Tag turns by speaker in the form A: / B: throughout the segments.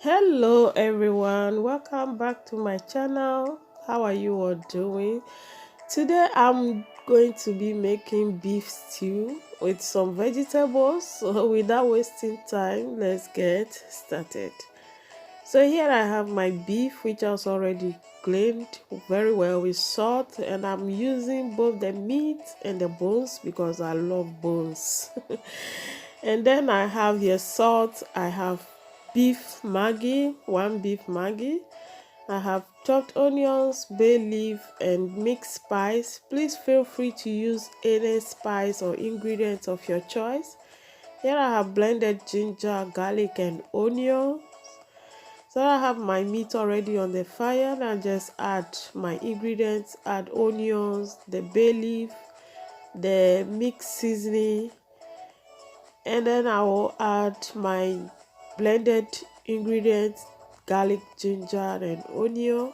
A: Hello everyone, welcome back to my channel. How are you all doing? Today I'm going to be making beef stew with some vegetables. So without wasting time, let's get started. So here I have my beef, which was already cleaned very well with salt, and I'm using both the meat and the bones because I love bones. And then I have here salt, I have beef Maggi, one beef Maggi. I have chopped onions, bay leaf, and mixed spice. Please feel free to use any spice or ingredients of your choice. Here I have blended ginger, garlic, and onion. So I have my meat already on the fire, and I just add my ingredients, add onions, the bay leaf, the mixed seasoning, and then I will add my blended ingredients, garlic, ginger, and onion.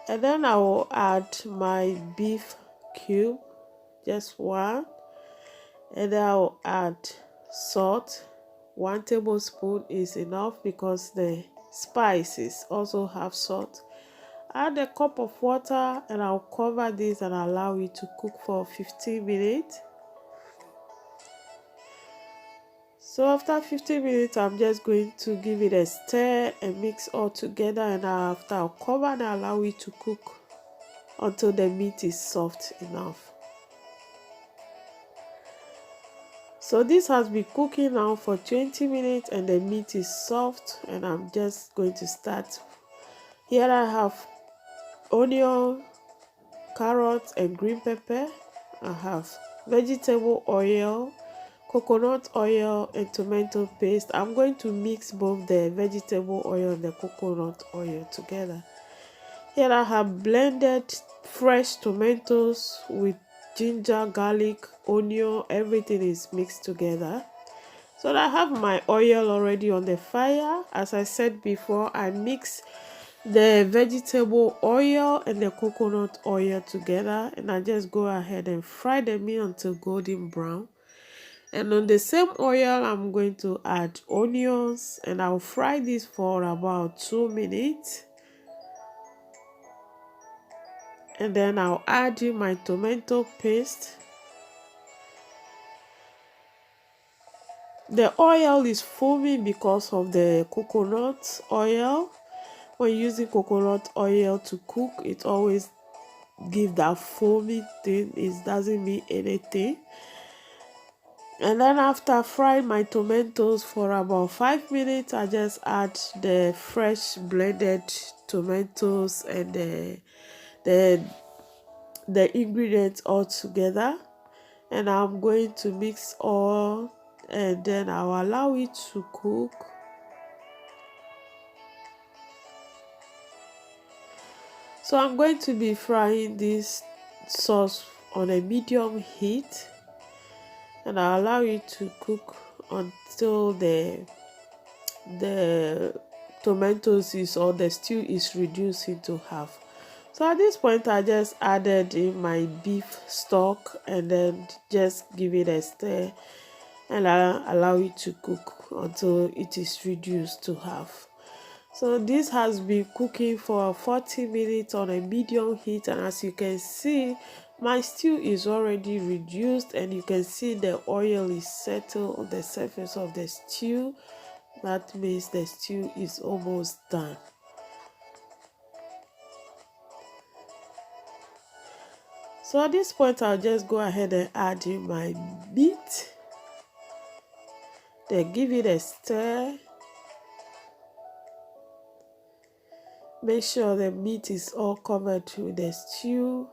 A: And then I will add my beef cube, just one. And then I will add salt. 1 tablespoon is enough because the spices also have salt. Add a cup of water and I'll cover this and allow it to cook for 15 minutes. So after 15 minutes, I'm just going to give it a stir and mix all together, and after I'll cover and allow it to cook until the meat is soft enough. So this has been cooking now for 20 minutes and the meat is soft, and I'm just going to start. Here I have onion, carrots, and green pepper. I have vegetable oil, coconut oil, and tomato paste. I'm going to mix both the vegetable oil and the coconut oil together. Here I have blended fresh tomatoes with ginger, garlic, onion. Everything is mixed together. So I have my oil already on the fire. As I said before, I mix the vegetable oil and the coconut oil together, and I just go ahead and fry the meat until golden brown. And on the same oil, I'm going to add onions, and I'll fry this for about 2 minutes. And then I'll add in my tomato paste. The oil is foaming because of the coconut oil. When using coconut oil to cook, it always gives that foamy thing. It doesn't mean anything. And then after frying my tomatoes for about 5 minutes, I just add the fresh blended tomatoes and the ingredients all together, and I'm going to mix all, and then I'll allow it to cook. So I'm going to be frying this sauce on a medium heat, and I'll allow it to cook until the tomatoes is, or the stew is reduced into half. So at this point, I just added in my beef stock and then just give it a stir and allow it to cook until it is reduced to half. So this has been cooking for 40 minutes on a medium heat, and as you can see, my stew is already reduced, and you can see the oil is settled on the surface of the stew. That means the stew is almost done. So at this point, I'll just go ahead and add in my meat. Then give it a stir. Make sure the meat is all covered with the stew.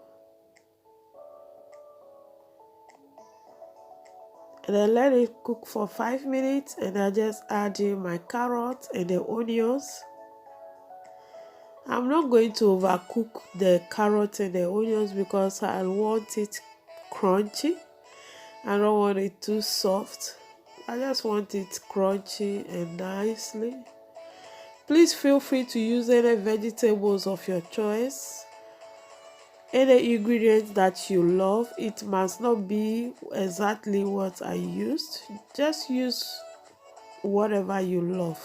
A: And then let it cook for 5 minutes, and I just add in my carrots and the onions. I'm not going to overcook the carrots and the onions because I want it crunchy. I don't want it too soft. I just want it crunchy and nicely. Please feel free to use any vegetables of your choice, any ingredients that you love. It must not be exactly what I used. Just use whatever you love.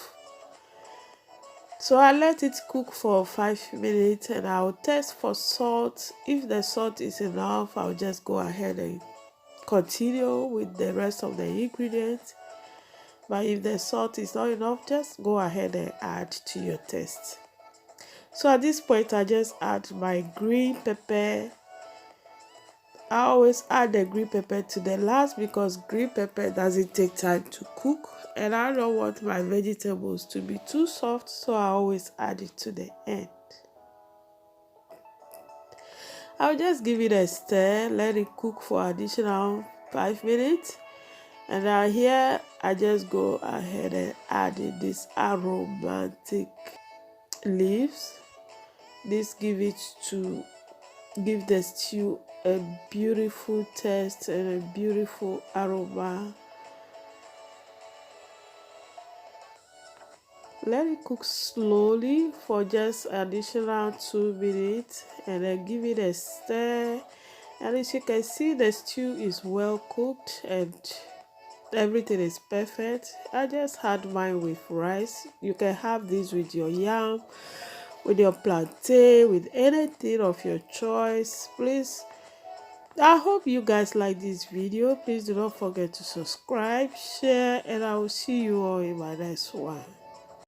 A: So I let it cook for 5 minutes and I'll test for salt. If the salt is enough, I'll just go ahead and continue with the rest of the ingredients. But if the salt is not enough, just go ahead and add to your taste. So at this point, I just add my green pepper. I always add the green pepper to the last because green pepper doesn't take time to cook, and I don't want my vegetables to be too soft, so I always add it to the end. I'll just give it a stir, let it cook for additional 5 minutes, and now here I just go ahead and add this aromatic leaves. This give the stew a beautiful taste and a beautiful aroma. Let it cook slowly for just additional 2 minutes and then give it a stir. And as you can see, the stew is well cooked and everything is perfect. I just had mine with rice. You can have this with your yam, with your plantain, with anything of your choice. Please, I hope you guys like this video. Please do not forget to subscribe, share, and I will see you all in my next one.